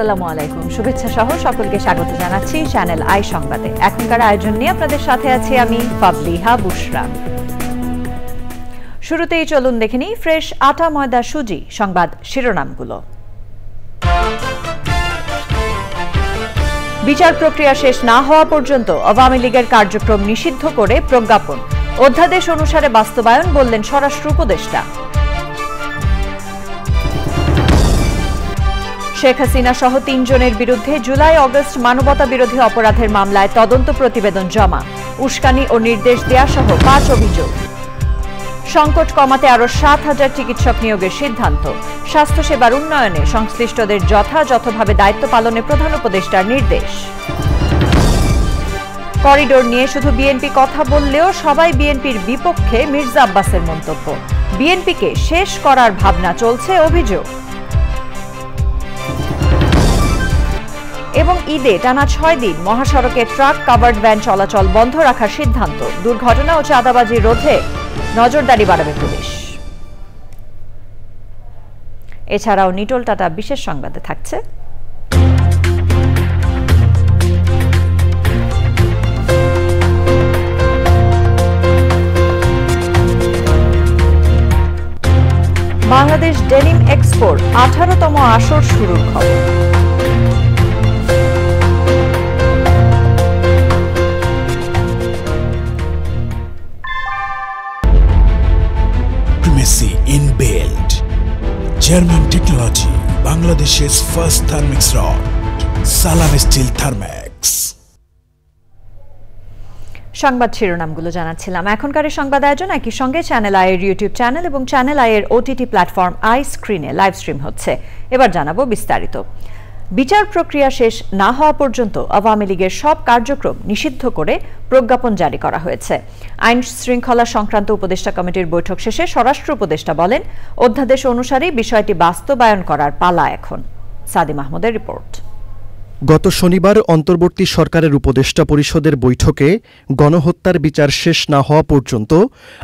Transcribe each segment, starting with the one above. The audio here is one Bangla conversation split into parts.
আসসালামু আলাইকুম, শুভেচ্ছা সহ সকলকে স্বাগত জানাচ্ছি চ্যানেল আই সংবাদে। এখনকার আয়োজন নিয়ে আপনাদের সাথে আছি আমি ফাবলিহা বুশরা। শুরুতেই চলুন দেখে নিই ফ্রেশ আটা ময়দা সুজি সংবাদ শিরোনামগুলো। বিচার প্রক্রিয়া শেষ না হওয়া পর্যন্ত আওয়ামী লীগের কার্যক্রম নিষিদ্ধ করে প্রজ্ঞাপন, অধ্যাদেশ অনুসারে বাস্তবায়ন বললেন স্বরাষ্ট্র উপদেষ্টা। শেখ হাসিনা সহ ৩ জনের বিরুদ্ধে জুলাই আগস্ট মানবতা বিরোধী অপরাধের মামলায় তদন্ত প্রতিবেদন জমা, উস্কানি ও নির্দেশ দেয়া সহ ৫ অভিযোগ। সংকট কমাতে আরও ৭,০০০ চিকিৎসক নিয়োগের সিদ্ধান্ত, স্বাস্থ্যসেবার উন্নয়নে সংশ্লিষ্টদের যথাযথভাবে দায়িত্ব পালনে প্রধান উপদেষ্টার নির্দেশ। করিডোর নিয়ে শুধু বিএনপি কথা বললেও সবাই বিএনপির বিপক্ষে, মির্জা আব্বাসের মন্তব্য। বিএনপিকে শেষ করার ভাবনা চলছে, অভিযোগ। এবং ঈদে টানা ৬ দিন মহাসড়কে ট্রাক কাভার্ড ভ্যান চলাচল বন্ধ রাখার সিদ্ধান্ত, দুর্ঘটনা ও চাঁদাবাজি রোধে নজরদারি বাড়াবে পুলিশ। এছাড়াও নিটোল টাটা বিশেষ সংবাদে থাকছে বাংলাদেশ ডেনিম এক্সপোর 18তম আসর শুরুর খবর। Inbuilt German technology, Bangladesh's first Thermix rod, Salam Steel Thermax. সংবাদ শিরোনামগুলো জানাচ্ছিলাম। এখনকার সংবাদ আয়োজন একই সঙ্গে চ্যানেল আই এর ইউটিউব চ্যানেল এবং চ্যানেল আই এর ওটিটি প্ল্যাটফর্ম আই স্ক্রিনে লাইভ স্ট্রিম হচ্ছে। এবার জানাবো বিস্তারিত। বিচার প্রক্রিয়া শেষ না হওয়া পর্যন্ত আওয়ামী লীগের সব কার্যক্রম নিষিদ্ধ করে প্রজ্ঞাপন জারি করা হয়েছে। আইন শৃঙ্খলা সংক্রান্ত উপদেষ্টা কমিটির বৈঠক শেষে স্বরাষ্ট্র উপদেষ্টা বলেন, অধ্যাদেশ অনুসারে বিষয়টি বাস্তবায়ন করার পালা এখন। সাদি মাহমুদের রিপোর্ট। গত শনিবার অন্তর্বর্তী সরকারের উপদেষ্টা পরিষদের বৈঠকে গণহত্যার বিচার শেষ না হওয়া পর্যন্ত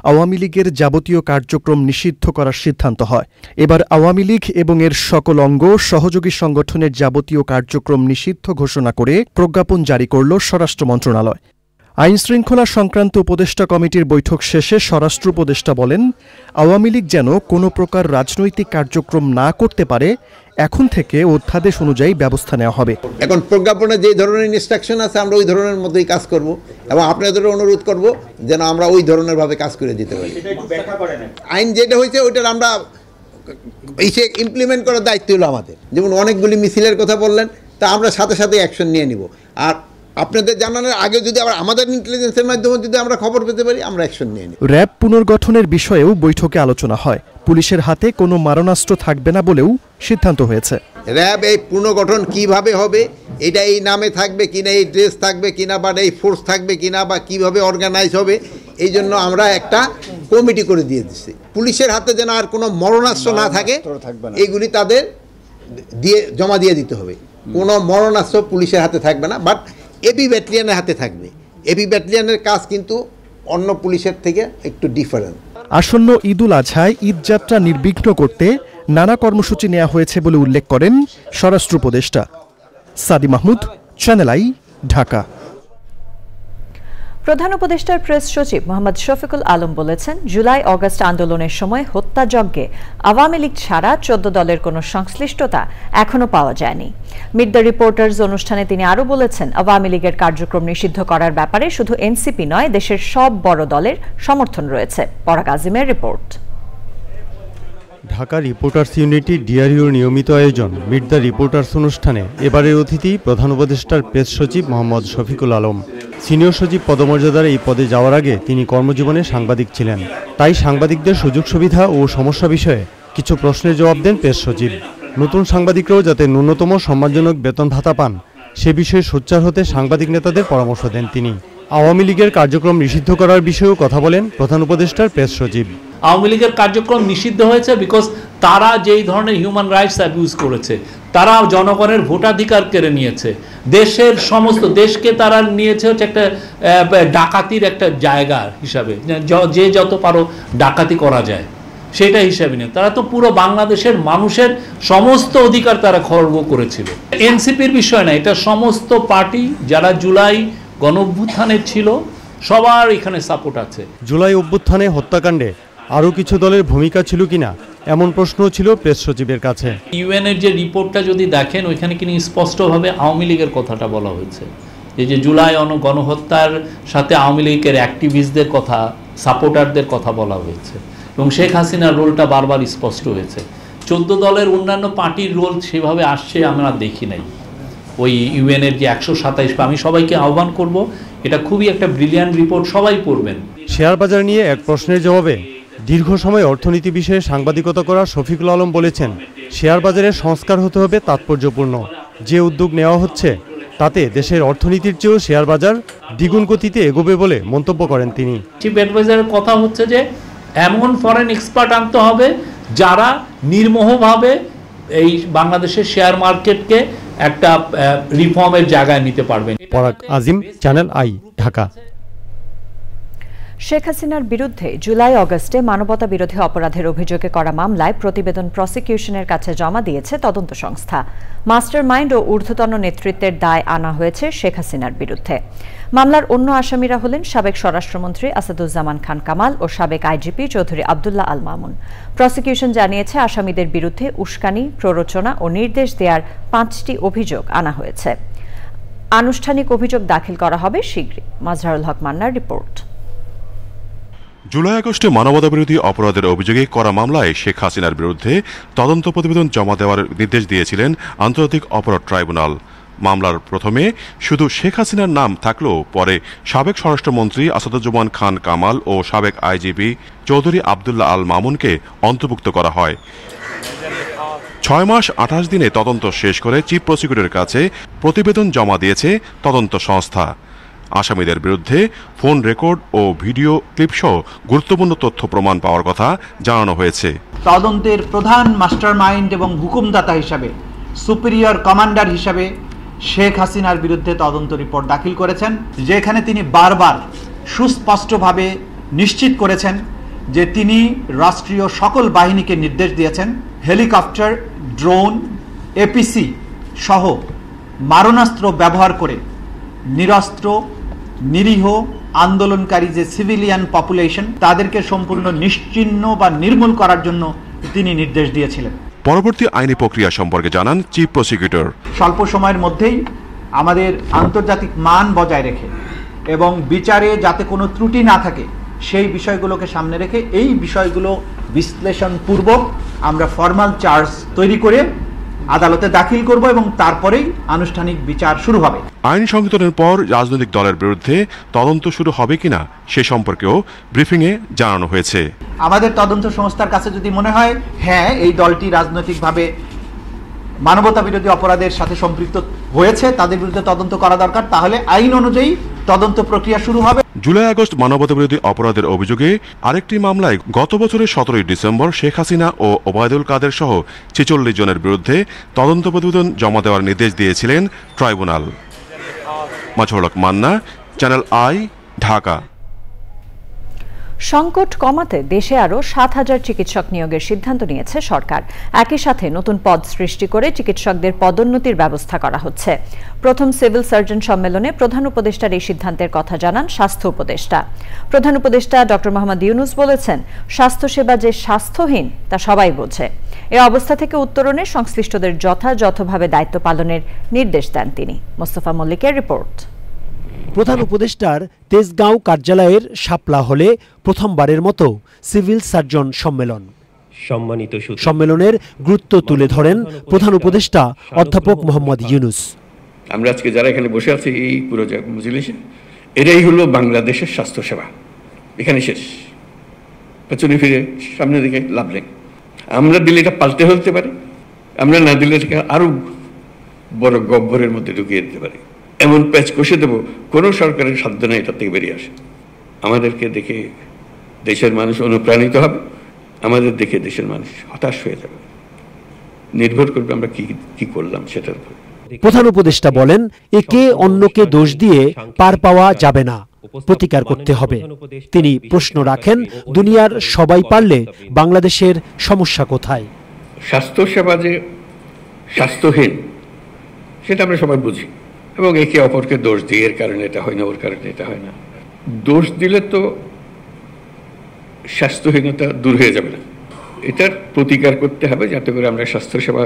আওয়ামী লীগের যাবতীয় কার্যক্রম নিষিদ্ধ করার সিদ্ধান্ত হয়। এবার আওয়ামী লীগ এবং এর সকল অঙ্গ সহযোগী সংগঠনের যাবতীয় কার্যক্রম নিষিদ্ধ ঘোষণা করে প্রজ্ঞাপন জারি করল স্বরাষ্ট্র মন্ত্রণালয়। আইনশৃঙ্খলা সংক্রান্ত উপদেষ্টা কমিটির বৈঠক শেষে স্বরাষ্ট্র উপদেষ্টা বলেন, আওয়ামী লীগ যেন কোনো প্রকার রাজনৈতিক কার্যক্রম না করতে পারে, এখন থেকে অধ্যাদেশ অনুযায়ী ব্যবস্থা নেওয়া হবে। এখন প্রজ্ঞাপনে যে ধরনের ইনস্ট্রাকশন আছে আমরা ওই ধরনের মধ্যেই কাজ করব এবং আপনাদেরও অনুরোধ করব যেন আমরা ওই ধরনের ভাবে কাজ করে দিতে পারি। আইন যেটা হয়েছে ওইটার আমরা ইমপ্লিমেন্ট করার দায়িত্ব হলো আমাদের। যেমন অনেকগুলি মিছিলের কথা বললেন, তা আমরা সাথে সাথে অ্যাকশন নিয়ে নিব। আর আপনাদের জানানোর আগে যদি আবার আমাদের ইন্টেলিজেন্সের মাধ্যমে যদি আমরা খবর পেতে পারি, আমরা অ্যাকশন নিয়ে নিব। র্যাব পুনর্গঠনের বিষয়েও বৈঠকে আলোচনা হয়। পুলিশের হাতে কোনো মারণাস্ত্র থাকবে না বলেও সিদ্ধান্ত হয়েছে। র্যাব এই পুনর্গঠন কিভাবে হবে, এটা এই নামে থাকবে কিনা, এই ড্রেস থাকবে কিনা, বা এই ফোর্স থাকবে কিনা, বা কিভাবে অর্গানাইজ হবে, এই জন্য আমরা একটা কমিটি করে দিয়ে দিচ্ছি। পুলিশের হাতে যেন আর কোনো মরণাস্ত্র না থাকে, এইগুলি তাদের দিয়ে জমা দিয়ে দিতে হবে। কোনো মরণাস্ত্র পুলিশের হাতে থাকবে না, বাট এবি ব্যাটালিয়নের হাতে থাকবে। এবি ব্যাটালিয়নের কাজ কিন্তু অন্য পুলিশের থেকে একটু ডিফারেন্ট। আসন্ন ঈদুল আজহায় ঈদযাত্রা নির্বিঘ্ন করতে নানা কর্মসূচি নেওয়া হয়েছে বলে উল্লেখ করেন স্বরাষ্ট্র উপদেষ্টা। সাদি মাহমুদ, চ্যানেল আই, ঢাকা। প্রধান উপদেষ্টার প্রেস সচিব মোহাম্মদ শফিকুল আলম বলেছেন, জুলাই আগস্ট আন্দোলনের সময় হত্যাযজ্ঞে আওয়ামী লীগ ছাড়া 14 দলের কোনো সংশ্লিষ্টতা এখনো পাওয়া যায়নি। মিট দ্য রিপোর্টার্স অনুষ্ঠানে তিনি আরও বলেছেন, আওয়ামী লীগের কার্যক্রম নিষিদ্ধ করার ব্যাপারে শুধু এনসিপি নয়, দেশের সব বড় দলের সমর্থন রয়েছে। পরাগ আজিমের রিপোর্ট। ঢাকা রিপোর্টার্স ইউনিটি ডিআরইউর নিয়মিত আয়োজন মিট দ্য রিপোর্টার্স অনুষ্ঠানে এবারের অতিথি প্রধান উপদেষ্টার প্রেস সচিব মোহাম্মদ শফিকুল আলম। সিনিয়র সচিব পদমর্যাদার এই পদে যাওয়ার আগে তিনি কর্মজীবনে সাংবাদিক ছিলেন, তাই সাংবাদিকদের সুযোগ সুবিধা ও সমস্যা বিষয়ে কিছু প্রশ্নের জবাব দেন প্রেস সচিব। নতুন সাংবাদিকরাও যাতে ন্যূনতম সম্মানজনক বেতন ভাতা পান সে বিষয়ে সোচ্চার হতে সাংবাদিক নেতাদের পরামর্শ দেন তিনি। আওয়ামী লীগের কার্যক্রম নিষিদ্ধ করার বিষয়েও কথা বলেন প্রধান উপদেষ্টার প্রেস সচিব। আওয়ামী লীগের কার্যক্রম নিষিদ্ধ হয়েছে বিকজ তারা যেই ধরনের হিউম্যান রাইটস অ্যাবিউজ করেছে, তারা জনগণের ভোটাধিকার কেড়ে নিয়েছে, দেশের সমস্ত দেশকে তারা নিয়েছে হচ্ছে একটা ডাকাতির একটা জায়গা হিসাবে, যে যত পারো ডাকাতি করা যায়। সেটা হিসাবে নিয়ে তারা তো পুরো বাংলাদেশের মানুষের সমস্ত অধিকার তারা খর্ব করেছিল। এনসিপির বিষয় না, এটা সমস্ত পার্টি যারা জুলাই গণঅভ্যুত্থানের ছিল সবার এখানে সাপোর্ট আছে। জুলাই অভ্যুত্থানে হত্যাকাণ্ডে আরও কিছু দলের ভূমিকা ছিল কিনা এমন প্রশ্ন ছিল প্রেস সচিবের কাছে। ইউএনের যে রিপোর্টটা যদি দেখেন ওইখানে কিন্তু স্পষ্টভাবে আওয়ামী লীগের কথাটা বলা হয়েছে, এই যে জুলাই গণহত্যার সাথে আওয়ামী লীগের অ্যাক্টিভিস্টদের কথা, সাপোর্টারদের কথা বলা হয়েছে এবং শেখ হাসিনার রোলটা বারবার স্পষ্ট হয়েছে। 14 দলের অন্যান্য পার্টির রোল সেভাবে আসছে আমরা দেখি নাই। ওই ইউএনের যে 127, আমি সবাইকে আহ্বান করব, এটা খুবই একটা ব্রিলিয়ান্ট রিপোর্ট, সবাই পড়বেন। শেয়ার বাজার নিয়ে এক প্রশ্নের জবাবে দীর্ঘ সময় অর্থনীতি বিষয়ে সাংবাদিকতা করা শফিকুল আলম বলেছেন, শেয়ার বাজারের সংস্কার হতে হবে তাৎপর্যপূর্ণ। যে উদ্যোগ নেওয়া হচ্ছে তাতে দেশের অর্থনীতির চেয়েও শেয়ার বাজার দ্বিগুণ গতিতে এগোবে বলে মন্তব্য করেন তিনি। চিফ অ্যাডভাইজারের কথা হচ্ছে যে এমন ফরেন এক্সপার্ট আনতে হবে যারা নির্মোহভাবে এই বাংলাদেশের শেয়ার মার্কেটকে একটা রিফর্মের জায়গায় নিতে পারবেন। পরাগ আজিম, চ্যানেল আই, ঢাকা। শেখ হাসিনার বিরুদ্ধে জুলাই অগস্টে মানবতা বিরোধী অপরাধের অভিযোগে করা মামলায় প্রতিবেদন প্রসিকিউশনের কাছে জমা দিয়েছে তদন্ত সংস্থা। মাস্টার মাইন্ড ও ঊর্ধ্বতন নেতৃত্বের দায় আনা হয়েছে শেখ হাসিনার বিরুদ্ধে। মামলার অন্য আসামিরা হলেন সাবেক স্বরাষ্ট্রমন্ত্রী আসাদুজ্জামান খান কামাল ও সাবেক আইজিপি চৌধুরী আবদুল্লাহ আল মামুন। প্রসিকিউশন জানিয়েছে আসামিদের বিরুদ্ধে উস্কানি, প্ররোচনা ও নির্দেশ দেওয়ার 5টি অভিযোগ আনা হয়েছে। আনুষ্ঠানিক অভিযোগ দাখিল করা হবে শীঘ্রই। মাজহারুল হক মান্নার রিপোর্ট। জুলাই আগস্টে মানবতাবিরোধী অপরাধের অভিযোগে করা মামলায় শেখ হাসিনার বিরুদ্ধে তদন্ত প্রতিবেদন জমা দেওয়ার নির্দেশ দিয়েছিলেন আন্তর্জাতিক অপরাধ ট্রাইব্যুনাল। মামলার প্রথমে শুধু শেখ হাসিনার নাম থাকলেও পরে সাবেক স্বরাষ্ট্রমন্ত্রী আসাদুজ্জামান খান কামাল ও সাবেক আইজিপি চৌধুরী আবদুল্লাহ আল মামুনকে অন্তর্ভুক্ত করা হয়। 6 মাস 28 দিনে তদন্ত শেষ করে চিফ প্রসিকিউটরের কাছে প্রতিবেদন জমা দিয়েছে তদন্ত সংস্থা। আসামিদের বিরুদ্ধে ফোন রেকর্ড ও ভিডিও ক্লিপসহ গুরুত্বপূর্ণ তথ্য প্রমাণ পাওয়ার কথা জানানো হয়েছে। তদন্তের প্রধান মাস্টারমাইন্ড এবং হুকুমদাতা হিসাবে, সুপিরিয়র কমান্ডার হিসাবে শেখ হাসিনার বিরুদ্ধে তদন্ত রিপোর্ট দাখিল করেছেন, যেখানে তিনি বারবার সুস্পষ্টভাবে নিশ্চিত করেছেন যে তিনি রাষ্ট্রীয় সকল বাহিনীকে নির্দেশ দিয়েছেন হেলিকপ্টার, ড্রোন, এপিসি সহ মারণাস্ত্র ব্যবহার করে নিরস্ত্র, নিরীহ আন্দোলনকারী যে সিভিলিয়ান পপুলেশন তাদেরকে সম্পূর্ণ নিশ্চিহ্ন বা নির্মূল করার জন্য তিনি নির্দেশ দিয়েছিলেন। পরবর্তী আইনি প্রক্রিয়া সম্পর্কে জানান চিফ প্রসিকিউটর। স্বল্প সময়ের মধ্যেই আমাদের আন্তর্জাতিক মান বজায় রেখে এবং বিচারে যাতে কোনো ত্রুটি না থাকে সেই বিষয়গুলোকে সামনে রেখে এই বিষয়গুলো বিশ্লেষণপূর্বক আমরা ফর্মাল চার্জ তৈরি করে আদালতে দাখিল করব এবং তারপরেই আনুষ্ঠানিক বিচার শুরু হবে। আইন সংশোধনের পর রাজনৈতিক দলের বিরুদ্ধে তদন্ত শুরু হবে কিনা সে সম্পর্কেও ব্রিফিংয়ে জানানো হয়েছে। আমাদের তদন্ত সংস্থার কাছে যদি মনে হয় হ্যাঁ এই দলটি রাজনৈতিকভাবে মানবতা বিরোধী অপরাধের সাথে সম্পৃক্ত হয়েছে, তাদের বিরুদ্ধে তদন্ত করা দরকার, তাহলে আইন অনুযায়ী তদন্ত প্রক্রিয়া শুরু হবে। জুলাই আগস্ট মানবতা বিরোধী অপরাধের অভিযোগে আরেকটি মামলায় গত বছরের 17 ডিসেম্বর শেখ হাসিনা ও ওবায়দুল কাদের সহ 46 জনের বিরুদ্ধে তদন্ত প্রতিবেদন জমা দেওয়ার নির্দেশ দিয়েছিলেন tribunal. Mazharul Haque Manna, Channel I, Dhaka. সংকট কমাতে দেশে আরও 7,000 চিকিৎসক নিয়োগের সিদ্ধান্ত নিয়েছে সরকার। একই সাথে নতুন পদ সৃষ্টি করে চিকিৎসকদের পদোন্নতির ব্যবস্থা করা হচ্ছে। প্রথম সিভিল সার্জন সম্মেলনে প্রধান উপদেষ্টার এই সিদ্ধান্তের কথা জানান স্বাস্থ্য উপদেষ্টা। প্রধান উপদেষ্টা ডক্টর মোহাম্মদ ইউনূস বলেছেন, স্বাস্থ্যসেবা যে স্বাস্থ্যহীন তা সবাই বোঝে। এ অবস্থা থেকে উত্তরণে সংশ্লিষ্টদের যথাযথভাবে দায়িত্ব পালনের নির্দেশ দেন তিনি। মোস্তফা মল্লিকের রিপোর্ট। প্রধান উপদেষ্টার তেজগাঁও কার্যালয়ের শাপলা হলে প্রথমবারের মতো সিভিল সার্জন সম্মেলন। সম্মেলনের গুরুত্ব তুলে ধরেন প্রধান উপদেষ্টা অধ্যাপক মোহাম্মদ ইউনূস। আমরা আজকে যারা এখানে বসে আছি এই পুরো মজলিসে, এটাই হলো বাংলাদেশের স্বাস্থ্যসেবা। এখানে শেষ, পেছনে ফিরে সামনের দিকে লাভ নেই। আমরা দিলে এটা পাল্টে ফেলতে পারি, আমরা না দিলে এটাকে আরো বড় গহ্বরের মধ্যে ঢুকিয়ে দিতে পারি। এমন প্যাচ কষে দেবো কোনো সরকারের সাধ্য নেই এটার থেকে বেরিয়ে আসে। আমাদেরকে দেখে দেশের মানুষ অনুপ্রাণিত হবে, আমাদের দেখে দেশের মানুষ হতাশ হয়ে যাবে। নির্ভর করবে আমরা কি করলাম সেটার উপর। প্রধান উপদেষ্টা বলেন, একে অন্যকে দোষ দিয়ে পার পাওয়া যাবে না। প্রতিকার করতে হবে। তিনি প্রশ্ন রাখেন, দুনিয়ার সবাই পারলে বাংলাদেশের সমস্যা কোথায়? স্বাস্থ্যসেবা যে স্বাস্থ্যহীন সেটা আমরা সবাই বুঝি, এবং একে অপরকে দোষ দিই, এর কারণে এটা হয় না, ওর কারণে এটা হয় না। দোষ দিলে তো স্বাস্থ্যহীনতা দূর হয়ে যাবে না। এটার প্রতিকার করতে হবে যাতে করে আমরা স্বাস্থ্যসেবা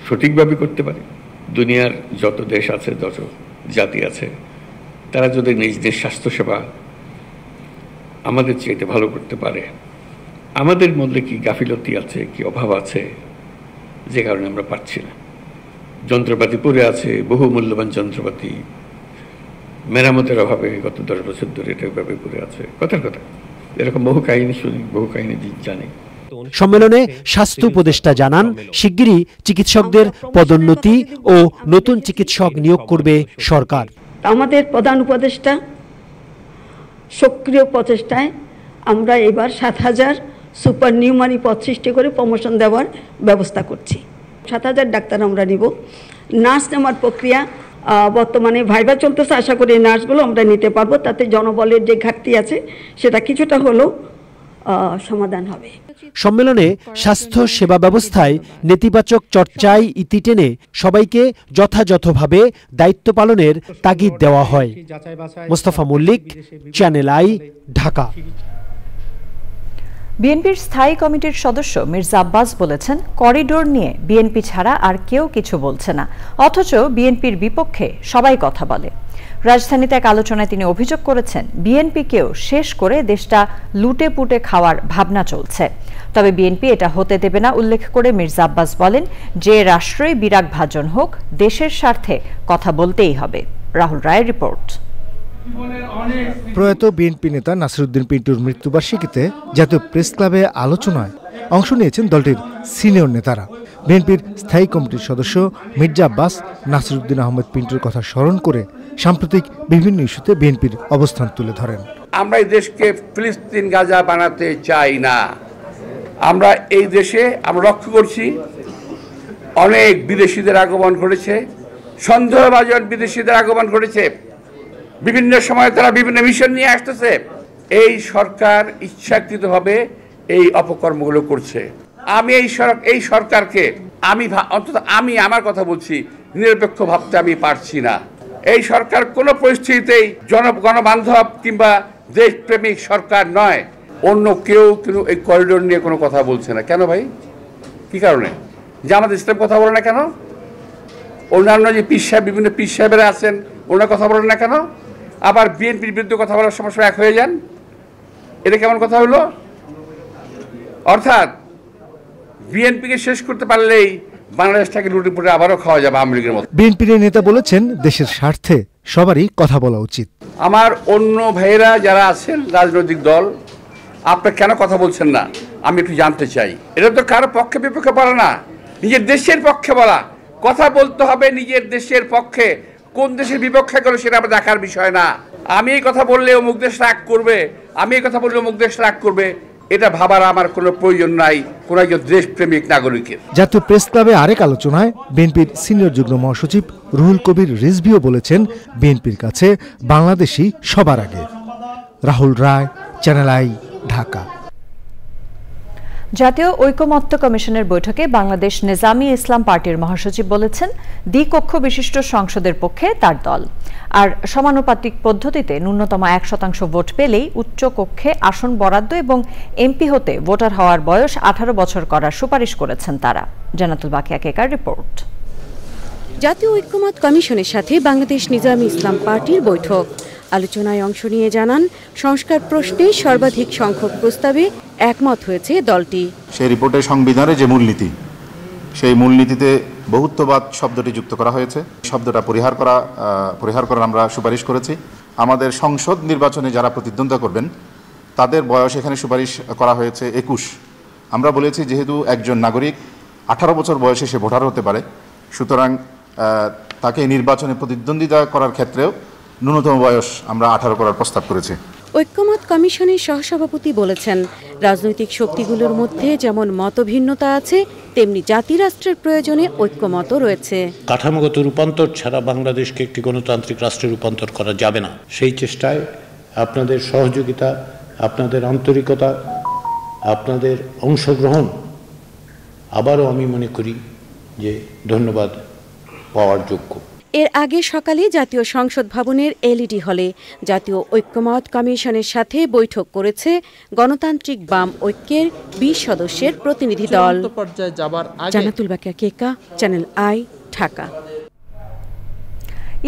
সঠিকভাবে করতে পারি। দুনিয়ার যত দেশ আছে, যত জাতি আছে, তারা যদি নিজেদের স্বাস্থ্যসেবা আমাদের চাইতে ভালো করতে পারে, আমাদের মধ্যে কি গাফিলতি আছে, কি অভাব আছে যে কারণে আমরা পাচ্ছি না। যন্ত্রপাতি পড়ে আছে, বহু মূল্যবান যন্ত্রপাতি মেরামতের অভাবে গত 10 বছর ধরে এটা এভাবে পড়ে আছে। কথার কথা, এরকম বহু কাহিনী শুনি, বহু কাহিনী জানি। সম্মেলনে স্বাস্থ্য উপদেষ্টা জানান, শিগগিরই চিকিৎসকদের পদোন্নতি ও নতুন চিকিৎসক নিয়োগ করবে সরকার। আমাদের প্রধান উপদেষ্টা সক্রিয় প্রচেষ্টায় আমরা এবার 7000 সুপার নিউমারি পদ সৃষ্টি করে প্রমোশন দেওয়ার ব্যবস্থা করছি। 7000 ডাক্তার আমরা নিব। নার্স নেওয়ার প্রক্রিয়া বর্তমানে ভাইবা চলতেছে, আশা করি নার্সগুলো আমরা নিতে পারবো। তাতে জনবলের যে ঘাটতি আছে সেটা কিছুটা হলেও সমাধান হবে। সম্মেলনে স্বাস্থ্য সেবা ব্যবস্থায় নেতিবাচক চর্চায় ইতি টেনে সবাইকে যথাযথভাবে দায়িত্ব পালনের তাগিদ দেওয়া হয়। Mostafa Mallik, Channel I, Dhaka. বিএনপির স্থায়ী কমিটির সদস্য মির্জা আব্বাস বলেছেন, করিডোর নিয়ে বিএনপি ছাড়া আর কেউ কিছু বলছে না, অথচ বিএনপির বিপক্ষে সবাই কথা বলে। রাজধানীতে এক আলোচনায় তিনি অভিযোগ করেছেন, বিএনপিকেও শেষ করে দেশটা লুটে পুটে খাওয়ার ভাবনা চলছে। তবে বিএনপি এটা হতে দেবে না উল্লেখ করে মির্জা আব্বাস বলেন, যে রাষ্ট্রই বিরাগ ভাজন হোক, দেশের স্বার্থে কথা বলতেই হবে। রাহুল রায়ের রিপোর্ট। প্রয়াত বিএনপি নেতা নাসিরউদ্দিন পিন্টুর মৃত্যুবার্ষিকীতে জাতীয় প্রেস ক্লাবে আলোচনায় অংশ নিয়েছেন দলটির সিনিয়র নেতারা। বিএনপির স্থায়ী কমিটির সদস্য মির্জা আব্বাস নাসিরউদ্দিন আহমেদ পিন্টুর কথা স্মরণ করে সাম্প্রতিক বিভিন্ন ইস্যুতে বিএনপির অবস্থান তুলে ধরেন। আমরা এই দেশকে ফিলিস্তিন গাজা বানাতে চাই না। আমরা এই দেশে আমরা লক্ষ্য করছি অনেক বিদেশিদের আগমন ঘটেছে, সন্দেহভাজন বিদেশিদের আগমন ঘটেছে। বিভিন্ন সময় তারা বিভিন্ন মিশন নিয়ে আসতেছে। এই সরকার ইচ্ছাকৃতভাবে এই অপকর্মগুলো করছে। আমি এই সরকারকে অন্তত আমি আমার কথা বলছি, নিরপেক্ষ ভাবতে আমি পারছি না। এই সরকার কোনো পরিস্থিতিতেই গণবান্ধব কিংবা দেশপ্রেমিক সরকার নয়। অন্য কেউ কিন্তু এই করিডোর নিয়ে কোনো কথা বলছে না। কেন ভাই? কি কারণে? জামাত ইসলাম কথা বলে না কেন? অন্যান্য যে বিভিন্ন পীর সাহেবেরা আছেন, ওনারা কথা বলেন না কেন? আবার বিএনপির বিরুদ্ধে কথা বলার সময় এক হয়ে যান। এটা কেমন কথা হলো? অর্থাৎ বিএনপিকে শেষ করতে পারলেই বাংলাদেশটাকে লুটে পুটে আবারও খাওয়া যাবে আওয়ামী লীগের মতো। বিএনপির নেতা বলেছেন, দেশের স্বার্থে সবারই কথা বলা উচিত। আমার অন্য ভাইয়েরা যারা আছেন রাজনৈতিক দল, আপনারা কেন কথা বলছেন না আমি একটু জানতে চাই। এটা তো কারো পক্ষে বিপক্ষে বলা না, নিজের দেশের পক্ষে বলা। কথা বলতে হবে নিজের দেশের পক্ষে। কোন দেশের বিপক্ষে গেল সেটা আমার দেখার বিষয় না। আমি এই কথা বললে অমুক দেশ রাগ করবে, আমি এই কথা বললে অমুক দেশ রাগ করবে, এটা ভাবার আমার কোনো প্রয়োজন নাই কোনো একজন দেশপ্রেমিক নাগরিকের। জাতীয় প্রেস ক্লাবে আরেক আলোচনায় বিএনপির সিনিয়র যুগ্ম মহাসচিব রুহুল কবির রিজভিও বলেছেন, বিএনপির কাছে বাংলাদেশই সবার আগে। রাহুল রায়, চ্যানেল আই, ঢাকা। জাতীয় ঐকমত্য কমিশনের বৈঠকে বাংলাদেশ নেজামি ইসলাম পার্টির মহাসচিব বলেছেন, দ্বিকক্ষ বিশিষ্ট সংসদের পক্ষে তার দল। আর সমানুপাতিক পদ্ধতিতে ন্যূনতম 1% ভোট পেলেই উচ্চ কক্ষে আসন বরাদ্দ এবং এমপি হতে ভোটার হওয়ার বয়স 18 বছর করার সুপারিশ করেছেন তারা। জান্নাতুল বাকিয়া কেকার রিপোর্ট। জাতীয় ঐকমত্য কমিশনের সাথে বাংলাদেশ নিজামী ইসলাম পার্টির বৈঠক। আলোচনায় অংশ নিয়ে জানান, সংস্কার প্রশ্নে সর্বাধিক সংখ্যক প্রস্তাবে একমত হয়েছে দলটি। সেই রিপোর্টে সংবিধানের যে মূলনীতি, সেই মূলনীতিতে বহুত্ববাদ শব্দটি যুক্ত করা হয়েছে। শব্দটা পরিহার করার আমরা সুপারিশ করেছি। আমাদের সংসদ নির্বাচনে যারা প্রতিদ্বন্দ্বিতা করবেন তাদের বয়স এখানে সুপারিশ করা হয়েছে 21। আমরা বলেছি, যেহেতু একজন নাগরিক 18 বছর বয়সে সে ভোটার হতে পারে, সুতরাং তাকে নির্বাচনে প্রতিদ্বন্দ্বিতা করার ক্ষেত্রেও ন্যূনতম বয়স আমরা 18 করার প্রস্তাব করেছি। ঐক্যমত কমিশনের সহসভাপতি বলেছেন, রাজনৈতিক শক্তিগুলোর মধ্যে যেমন মতভিন্নতা আছে, তেমনি জাতিরাষ্ট্রের প্রয়োজনে ঐক্যমতও রয়েছে। কাঠামোগত রূপান্তর ছাড়া বাংলাদেশকে একটি গণতান্ত্রিক রাষ্ট্রে রূপান্তর করা যাবে না। সেই চেষ্টায় আপনাদের সহযোগিতা, আপনাদের আন্তরিকতা, আপনাদের অংশগ্রহণ আবারও আমি মনে করি যে ধন্যবাদ পাওয়ার যোগ্য। এর আগে সকালে জাতীয় সংসদ ভবনের এলইডি হলে জাতীয় ঐক্যমত কমিশনের সাথে বৈঠক করেছে গণতান্ত্রিক বাম ঐক্যের 20 সদস্যের প্রতিনিধি দল। জান্নাতুল বাকিয়া কেকা, চ্যানেল আই, ঢাকা।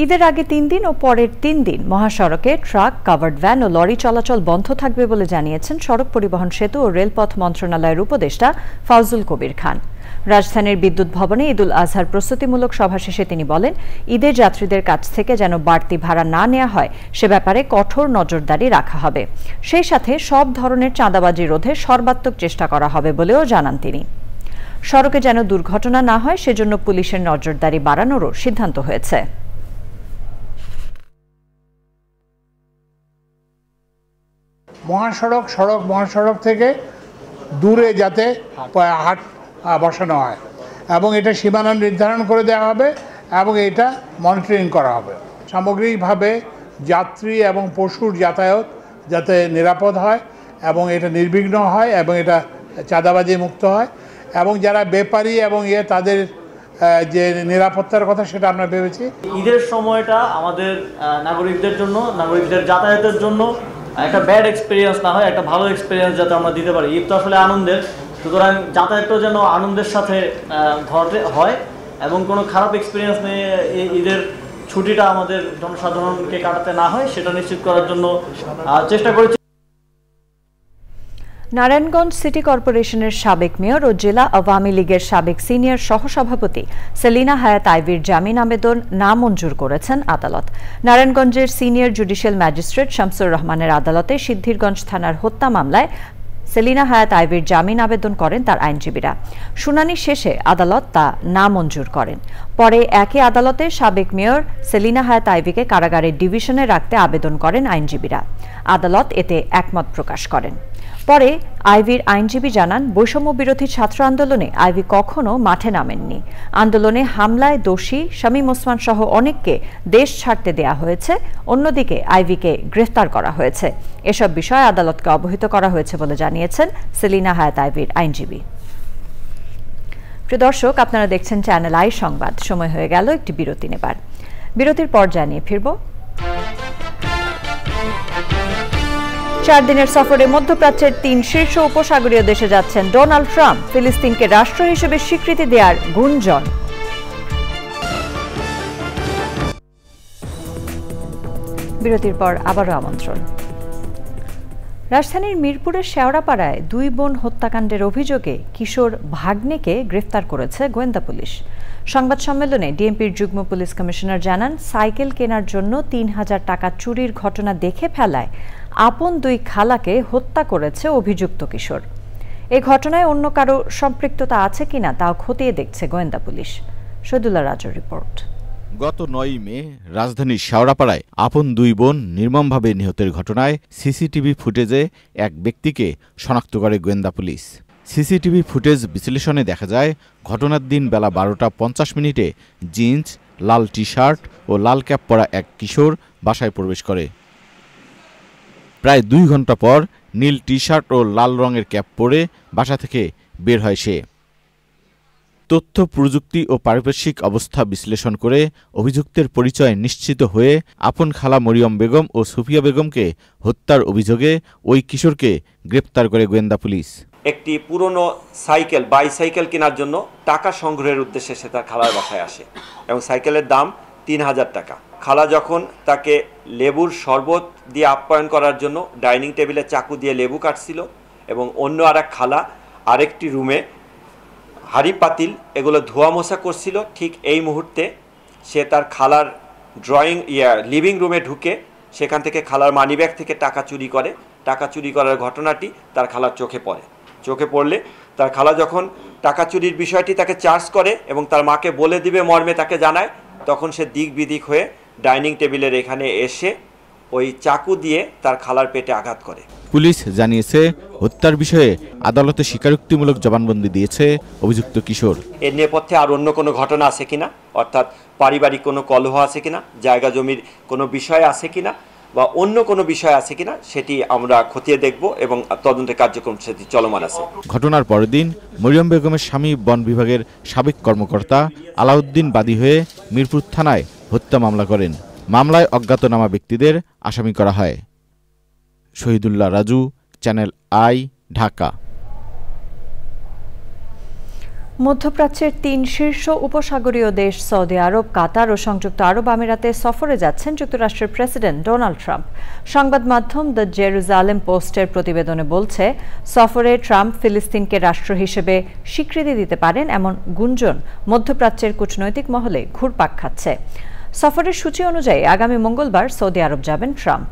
ঈদের আগে 3 দিন ও পরের 3 দিন মহাসড়কে ট্রাক, কাভার্ড ভ্যান ও লরি চলাচল বন্ধ থাকবে বলে জানিয়েছেন সড়ক পরিবহন, সেতু ও রেলপথ মন্ত্রণালয়ের উপদেষ্টা ফাউজুল কবির খান। রাজধানীর বিদ্যুৎ ভবনে ঈদুল আজহার প্রস্তুতিমূলক সভা শেষে তিনি বলেন, ঈদের যাত্রীদের কাছ থেকে যেন বাড়তি ভাড়া না নেওয়া হয় সে ব্যাপারে কঠোর নজরদারি রাখা হবে। সেই সাথে সব ধরনের চাঁদাবাজি রোধে সর্বাত্মক চেষ্টা করা হবে বলেও জানান তিনি। সড়কে যেন দুর্ঘটনা না হয় সেজন্য পুলিশের নজরদারি বাড়ানোরও সিদ্ধান্ত হয়েছে। মহাসড়ক থেকে দূরে যাতে হাট বসানো হয় এবং এটা সীমানা নির্ধারণ করে দেওয়া হবে এবং এটা মনিটরিং করা হবে। সামগ্রিকভাবে যাত্রী এবং পশুর যাতায়াত যাতে নিরাপদ হয় এবং এটা নির্বিঘ্ন হয় এবং এটা চাঁদাবাজি মুক্ত হয় এবং যারা ব্যাপারী এবং তাদের যে নিরাপত্তার কথা সেটা আমরা ভেবেছি। ঈদের সময়টা আমাদের নাগরিকদের যাতায়াতের জন্য একটা ব্যাড এক্সপিরিয়েন্স না হয়, একটা ভালো এক্সপিরিয়েন্স যাতে আমরা দিতে পারি। ঈদ তো আসলে আনন্দের, সুতরাং যাতায়াতটাও যেন আনন্দের সাথে হয় এবং কোনো খারাপ এক্সপিরিয়েন্স নিয়ে ঈদের ছুটিটা আমাদের জনসাধারণকে কাটাতে না হয় সেটা নিশ্চিত করার জন্য চেষ্টা করেছি। নারায়ণগঞ্জ সিটি কর্পোরেশনের সাবেক মেয়র ও জেলা আওয়ামী লীগের সাবেক সিনিয়র সহসভাপতি সেলিনা হায়াত আইভীর জামিন আবেদন নামঞ্জুর করেছেন আদালত। নারায়ণগঞ্জের সিনিয়র জুডিশিয়াল ম্যাজিস্ট্রেট শামসুর রহমানের আদালতে সিদ্ধিরগঞ্জ থানার হত্যা মামলায় সেলিনা হায়াত আইভীর জামিন আবেদন করেন তার আইনজীবীরা। শুনানি শেষে আদালত তা নামঞ্জুর করেন। পরে একই আদালতে সাবেক মেয়র সেলিনা হায়াত আইভীকে কারাগারের ডিভিশনে রাখতে আবেদন করেন আইনজীবীরা। আদালত এতে একমত প্রকাশ করেন। পরে আইভীর আইনজীবী জানান, বৈষম্য বিরোধী ছাত্র আন্দোলনে আইভী কখনো মাঠে নামেননি। আন্দোলনে হামলায় দোষী শামীম ওসমান সহ অনেককে দেশ ছাড়তে দেয়া হয়েছে, অন্যদিকে আইভীকে গ্রেফতার করা হয়েছে। এসব বিষয়ে আদালতকে অবহিত করা হয়েছে বলে জানিয়েছেন সেলিনা হায়াত আইভীর আইনজীবী। প্রিয় দর্শক, আপনারা দেখছেন চ্যানেল আই সংবাদ। সময় হয়ে গেল একটি বিরতি নেবার। বিরতির পর জানিয়ে ফিরব। 4 দিনের সফরে মধ্যপ্রাচ্যের 3 শীর্ষ উপসাগরীয় দেশে যাচ্ছেন ডোনাল্ড ট্রাম্প। ফিলিস্তিনকে রাষ্ট্র হিসেবে স্বীকৃতি দেওয়ার গুঞ্জন। বিরতির পর আবারও আমন্ত্রণ। রাজধানীর মিরপুরের শেওড়াপাড়ায় 2 বোন হত্যাকাণ্ডের অভিযোগে কিশোর ভাগ্নেকে গ্রেফতার করেছে গোয়েন্দা পুলিশ। সংবাদ সম্মেলনে ডিএমপির যুগ্ম পুলিশ কমিশনার জানান, সাইকেল কেনার জন্য 3000 টাকা চুরির ঘটনা দেখে ফেলায় আপন 2 খালাকে হত্যা করেছে অভিযুক্ত কিশোর। এই ঘটনায় অন্য কারো সম্পৃক্ততা আছে কিনা তাও খতিয়ে দেখছে গোয়েন্দা পুলিশ। শহীদুল্লাহ রাজুর রিপোর্ট। গত 9 মে রাজধানীর শেওড়াপাড়ায় আপন 2 বোন নির্মমভাবে নিহতের ঘটনায় সিসিটিভি ফুটেজে এক ব্যক্তিকে শনাক্ত করে গোয়েন্দা পুলিশ। সিসিটিভি ফুটেজ বিশ্লেষণে দেখা যায়, ঘটনার দিন বেলা 12:50 জিন্স, লাল টি শার্ট ও লাল ক্যাপ পরা এক কিশোর বাসায় প্রবেশ করে। প্রায় 2 ঘন্টা পর নীল টি শার্ট ও লাল রঙের ক্যাপ পরে বাসা থেকে বের হয় সে। তথ্য প্রযুক্তি ও পারিপার্শ্বিক অবস্থা বিশ্লেষণ করে অভিযুক্তের পরিচয় নিশ্চিত হয়ে আপন খালা মরিয়ম বেগম ও সুফিয়া বেগমকে হত্যার অভিযোগে ওই কিশোরকে গ্রেপ্তার করে গোয়েন্দা পুলিশ। একটি পুরনো বাইসাইকেল কেনার জন্য টাকা সংগ্রহের উদ্দেশ্যে সে তার খালার বাসায় আসে এবং সাইকেলের দাম 3000 টাকা। খালা যখন তাকে লেবুর শরবত দিয়ে আপ্যায়ন করার জন্য ডাইনিং টেবিলে চাকু দিয়ে লেবু কাটছিল এবং অন্য আরেক খালা আরেকটি রুমে হাঁড়ি পাতিল এগুলো ধোয়া মোছা করছিল, ঠিক এই মুহূর্তে সে তার খালার লিভিং রুমে ঢুকে সেখান থেকে খালার মানিব্যাগ থেকে টাকা চুরি করে। টাকা চুরি করার ঘটনাটি তার খালার চোখে পড়লে তার খালা যখন টাকা চুরির বিষয়টি তাকে চার্জ করে এবং তার মাকে বলে দিবে মর্মে তাকে জানায়, তখন সে দিক বিদিক হয়ে ডাইনিং টেবিলের এখানে এসে ওই চাকু দিয়ে তার খালার পেটে আঘাত করে। পুলিশ জানিয়েছে হত্যার বিষয়ে আদালতে স্বীকারোক্তিমূলক জবানবন্দি দিয়েছে অভিযুক্ত কিশোর। এর নেপথ্যে আর অন্য কোনো ঘটনা আছে কিনা, অর্থাৎ পারিবারিক কোনো কলহ আছে কিনা, জায়গা জমির কোনো বিষয় আছে কিনা বা অন্য কোনো বিষয় আছে কিনা সেটি আমরা খতিয়ে দেখব এবং তদন্তের কার্যক্রম সেটি চলমান আছে। ঘটনার পরের দিন মরিয়ম বেগমের স্বামী বন বিভাগের সাবেক কর্মকর্তা আলাউদ্দিন বাদী হয়ে মিরপুর থানায় হত্যা মামলা করেন। মামলায় অজ্ঞাতনামা ব্যক্তিদের আসামি করা হয়। Shahidullah Raju, channel I, Dhaka. মধ্যপ্রাচ্যের 3 শীর্ষ উপসাগরীয় দেশ সৌদি আরব, কাতার ও সংযুক্ত আরব আমিরাতে সফরে যাচ্ছেন যুক্তরাষ্ট্রের প্রেসিডেন্ট ডোনাল্ড ট্রাম্প। সংবাদ মাধ্যম দ্য জেরুজালেম পোস্টের প্রতিবেদনে বলছে, সফরে ট্রাম্প ফিলিস্তিনকে রাষ্ট্র হিসেবে স্বীকৃতি দিতে পারেন এমন গুঞ্জন মধ্যপ্রাচ্যের কূটনৈতিক মহলে ঘুরপাক খাচ্ছে। সফরের সূচি অনুযায়ী আগামী মঙ্গলবার সৌদি আরব যাবেন ট্রাম্প।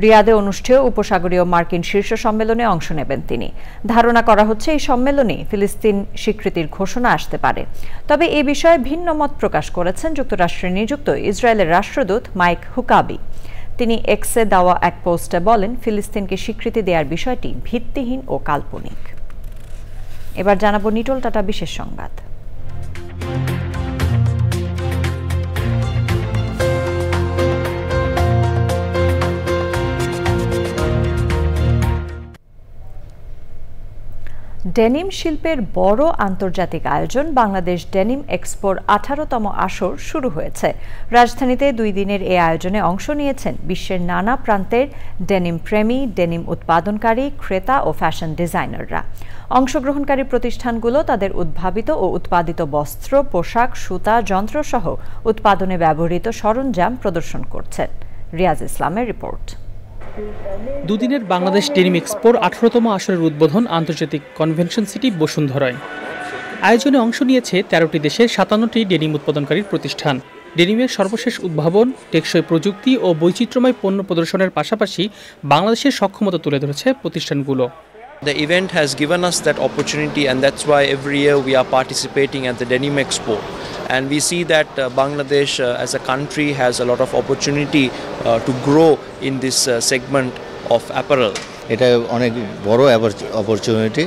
রিয়াদে অনুষ্ঠেয় উপসাগরীয় মার্কিন শীর্ষ সম্মেলনে অংশ নেবেন তিনি। ধারণা করা হচ্ছে এই সম্মেলনে ফিলিস্তিন স্বীকৃতির ঘোষণা আসতে পারে। তবে এ বিষয়ে ভিন্ন মত প্রকাশ করেছেন যুক্তরাষ্ট্রে নিযুক্ত ইসরায়েলের রাষ্ট্রদূত মাইক হুকাবি। তিনি এক্সে দেওয়া এক পোস্টে বলেন, ফিলিস্তিনকে স্বীকৃতি দেওয়ার বিষয়টি ভিত্তিহীন ও কাল্পনিক। এবার জানাবো নিটোল টাটা বিশেষ সংবাদ। ডেনিম শিল্পের বড় আন্তর্জাতিক আয়োজন বাংলাদেশ ডেনিম এক্সপোর 18তম আসর শুরু হয়েছে। রাজধানীতে 2 দিনের এই আয়োজনে অংশ নিয়েছেন বিশ্বের নানা প্রান্তের ডেনিম প্রেমী, ডেনিম উৎপাদনকারী, ক্রেতা ও ফ্যাশন ডিজাইনাররা। অংশগ্রহণকারী প্রতিষ্ঠানগুলো তাদের উদ্ভাবিত ও উৎপাদিত বস্ত্র, পোশাক, সুতা, যন্ত্রসহ উৎপাদনে ব্যবহৃত সরঞ্জাম প্রদর্শন করছেন। রিয়াজ ইসলামের রিপোর্ট। দুদিনের বাংলাদেশ ডেনিম এক্সপোর 18তম আসরের উদ্বোধন আন্তর্জাতিক কনভেনশন সিটি বসুন্ধরায়। আয়োজনে অংশ নিয়েছে 13টি দেশের 57টি ডেনিম উৎপাদনকারী প্রতিষ্ঠান। ডেনিমের সর্বশেষ উদ্ভাবন, টেকসই প্রযুক্তি ও বৈচিত্র্যময় পণ্য প্রদর্শনের পাশাপাশি বাংলাদেশের সক্ষমতা তুলে ধরেছে প্রতিষ্ঠানগুলো। The event has given us that opportunity, and that's why every year we are participating at the Denim Expo. And we see that Bangladesh as a country has a lot of opportunity to grow in this segment of apparel. এটা অনেক বড় অপরচুনিটি,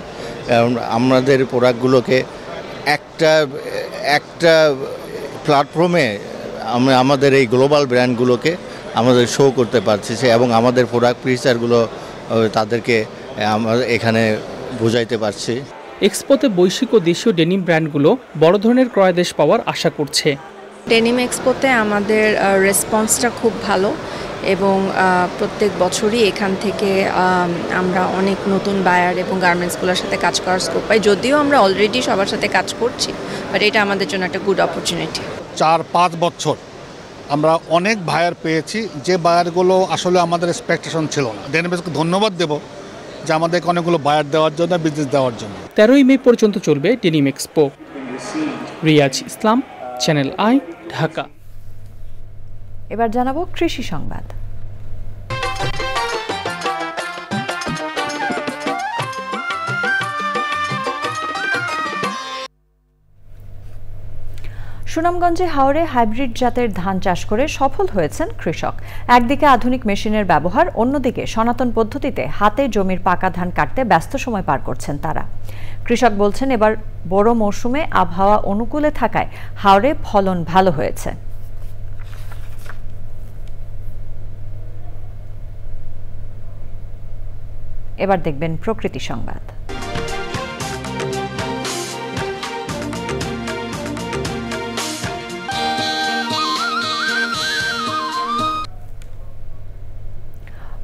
কারণ আমাদের প্রোডাক্টগুলোকে একটা প্ল্যাটফর্মে আমরা আমাদের এই গ্লোবাল ব্র্যান্ডগুলোকে আমাদের শো করতে পারছি এবং আমাদের প্রোডাক্ট ফিচারগুলো তাদেরকে আমরা এখানে বোঝাইতে পারছি। এক্সপোতে বৈশ্বিক ও দেশীয় ডেনিম ব্র্যান্ডগুলো বড় ধরনের ক্রয়াদেশ পাওয়ার আশা করছে। ডেনিম এক্সপোতে আমাদের রেসপন্সটা খুব ভালো এবং প্রত্যেক বছরই এখান থেকে আমরা অনেক নতুন বায়ার এবং গার্মেন্টসগুলোর সাথে কাজ করার স্কোপ পাই। যদিও আমরা অলরেডি সবার সাথে কাজ করছি, বাট এটা আমাদের জন্য একটা গুড অপরচুনিটি। 4-5 বছর আমরা অনেক বায়ার পেয়েছি, যে বায়ারগুলো আসলে আমাদের এক্সপেকটেশন ছিল না। ডেনিম এক্সপোকে ধন্যবাদ দেব যে আমাদেরকে অনেকগুলো বায়ার দেওয়ার জন্য, বিজনেস দেওয়ার জন্য। 13ই মে পর্যন্ত চলবে denim expo. Riaz Islam, Channel I, Dhaka. এবার জানাবো কৃষি সংবাদ। সুনামগঞ্জে হাওরে হাইব্রিড জাতের ধান চাষ করে সফল হয়েছেন কৃষক। একদিকে আধুনিক মেশিনের ব্যবহার, অন্যদিকে সনাতন পদ্ধতিতে হাতে জমির পাকা ধান কাটতে ব্যস্ত সময় পার করছেন তারা। কৃষক বলছেন, এবার বড় মৌসুমে আবহাওয়া অনুকূলে থাকায় হাওরে ফলন ভালো হয়েছে। এবার দেখবেন প্রকৃতি সংবাদ।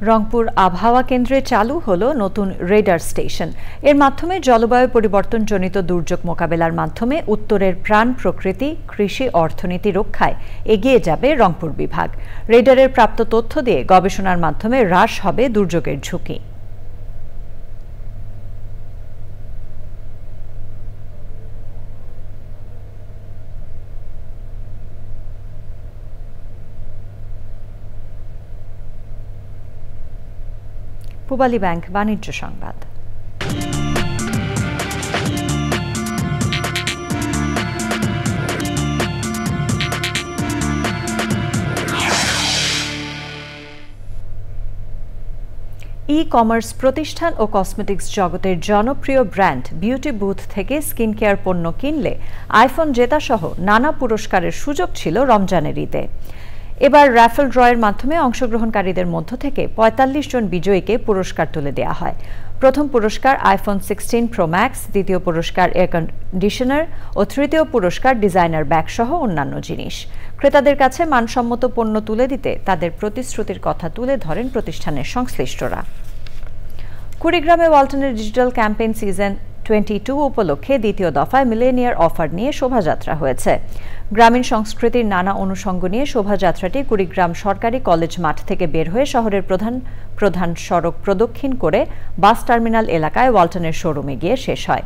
রংপুর আবহাওয়া কেন্দ্রে চালু হলো নতুন রেডার স্টেশন। এর মাধ্যমে জলবায়ু পরিবর্তনজনিত দুর্যোগ মোকাবেলার মাধ্যমে উত্তরের প্রাণ প্রকৃতি, কৃষি, অর্থনীতি রক্ষায় এগিয়ে যাবে রংপুর বিভাগ। রেডারের প্রাপ্ত তথ্য দিয়ে গবেষণার মাধ্যমে হ্রাস হবে দুর্যোগের ঝুঁকি। পূবালী ব্যাংক বাণিজ্য সংবাদ। কমার্স প্রতিষ্ঠান ও কসমেটিক্স জগতের জনপ্রিয় ব্র্যান্ড বিউটি বুথ থেকে স্কিন কেয়ার পণ্য কিনলে আইফোন জেতাসহ নানা পুরস্কারের সুযোগ ছিল রমজানের ঈদে। এবার র্যাফেল ড্রয়ের মাধ্যমে অংশগ্রহণকারীদের মধ্য থেকে ৪৫ জন বিজয়ীকে পুরস্কার তুলে দেওয়া হয়। প্রথম পুরস্কার আইফোন 16 প্রো ম্যাক্স, দ্বিতীয় পুরস্কার এয়ার কন্ডিশনার ও তৃতীয় পুরস্কার ডিজাইনার ব্যাগ সহ অন্যান্য জিনিস। ক্রেতাদের কাছে মানসম্মত পণ্য তুলে দিতে তাদের প্রতিশ্রুতির কথা তুলে ধরেন প্রতিষ্ঠানের সংশ্লিষ্টরা। কুড়িগ্রামে ওয়ালটনের ডিজিটাল ক্যাম্পেইন সিজন 22 উপলক্ষে দ্বিতীয় দফায় মিলেনিয়ার অফার নিয়ে শোভাযাত্রা হয়েছে। গ্রামীণ সংস্কৃতির নানা অনুষঙ্গ নিয়ে শোভাযাত্রাটি কুড়িগ্রাম সরকারি কলেজ মাঠ থেকে বের হয়ে শহরের প্রধান সড়ক প্রদক্ষিণ করে বাস টার্মিনাল এলাকায় ওয়ালটনের শোরুমে গিয়ে শেষ হয়।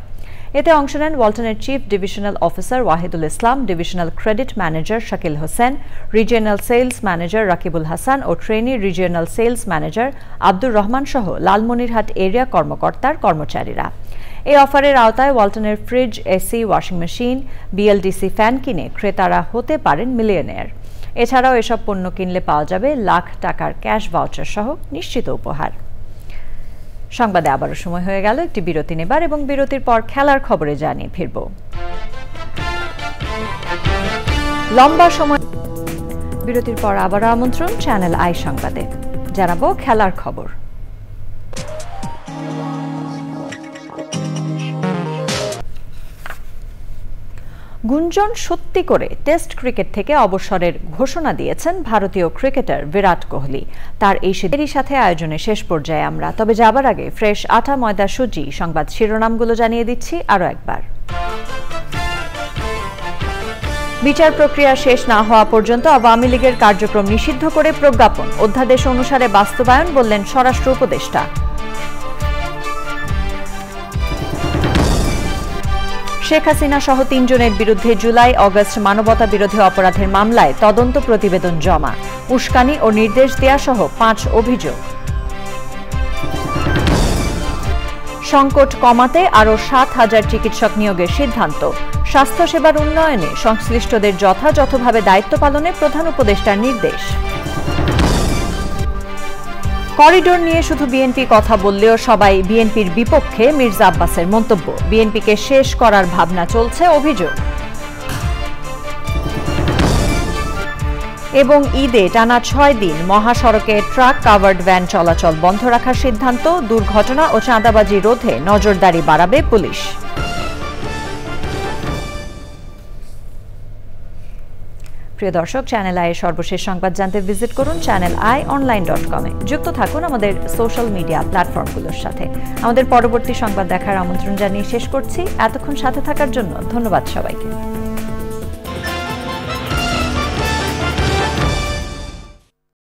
এতে অংশ নেন ওয়ালটনের chief divisional officer Wahidul Islam, divisional credit manager Shakil Hossain, regional sales manager Rakibul Hasan ও trainee regional sales manager Abdur Rahman সহ লালমনিরহাট এরিয়া কর্মকর্তার কর্মচারীরা। এই অফারের আওতায় ওয়ালটনের fridge, AC, washing machine, BLDC fan কিনে ক্রেতারা হতে পারেন মিলিয়নেয়ার। এছাড়াও এসব পণ্য কিনলে পাওয়া যাবে লাখ টাকার ক্যাশ ভাউচার সহ নিশ্চিত উপহার। সংবাদে আবারও সময় হয়ে গেল একটি বিরতি নেবার এবং বিরতির পর খেলার খবরে জানিয়ে ফিরব। লম্বা সময় বিরতির পর আবারও আমন্ত্রণ চ্যানেল আই সংবাদে। জানাবো খেলার খবর। গুঞ্জন সত্যি করে টেস্ট ক্রিকেট থেকে অবসরের ঘোষণা দিয়েছেন ভারতীয় ক্রিকেটার বিরাট কোহলি। তার এই সিদ্ধান্তের সাথে আয়োজনের শেষ পর্যায়ে আমরা। তবে যাবার আগে ফ্রেশ আটা ময়দা সুজি সংবাদ শিরোনামগুলো জানিয়ে দিচ্ছি আরও একবার। বিচার প্রক্রিয়া শেষ না হওয়া পর্যন্ত আওয়ামী লীগের কার্যক্রম নিষিদ্ধ করে প্রজ্ঞাপন, অধ্যাদেশ অনুসারে বাস্তবায়ন বললেন স্বরাষ্ট্র উপদেষ্টা। শেখ হাসিনা সহ ৩ জনের বিরুদ্ধে জুলাই আগস্ট মানবতা বিরোধী অপরাধের মামলায় তদন্ত প্রতিবেদন জমা, উস্কানি ও নির্দেশ দেয়া সহ ৫ অভিযোগ। সংকট কমাতে আরও ৭,০০০ চিকিৎসক নিয়োগের সিদ্ধান্ত, স্বাস্থ্যসেবার উন্নয়নে সংশ্লিষ্টদের যথাযথভাবে দায়িত্ব পালনে প্রধান উপদেষ্টার নির্দেশ। করিডোর নিয়ে শুধু বিএনপি কথা বললেও সবাই বিএনপির বিপক্ষে, মির্জা আব্বাসের মন্তব্য। বিএনপিকে শেষ করার ভাবনা চলছে, অভিযোগ। এবং ঈদে টানা ৬ দিন মহাসড়কে ট্রাক কাভার্ড ভ্যান চলাচল বন্ধ রাখার সিদ্ধান্ত, দুর্ঘটনা ও চাঁদাবাজি রোধে নজরদারি বাড়াবে পুলিশ। প্রিয় দর্শক, চ্যানেল আই এর সর্বশেষ সংবাদ জানতে ভিজিট করুন channelionline.com এ। যুক্ত থাকুন আমাদের সোশ্যাল মিডিয়া প্ল্যাটফর্মগুলোর সাথে। আমাদের পরবর্তী সংবাদ দেখার আমন্ত্রণ জানিয়ে শেষ করছি। এতক্ষণ সাথে থাকার জন্য ধন্যবাদ সবাইকে।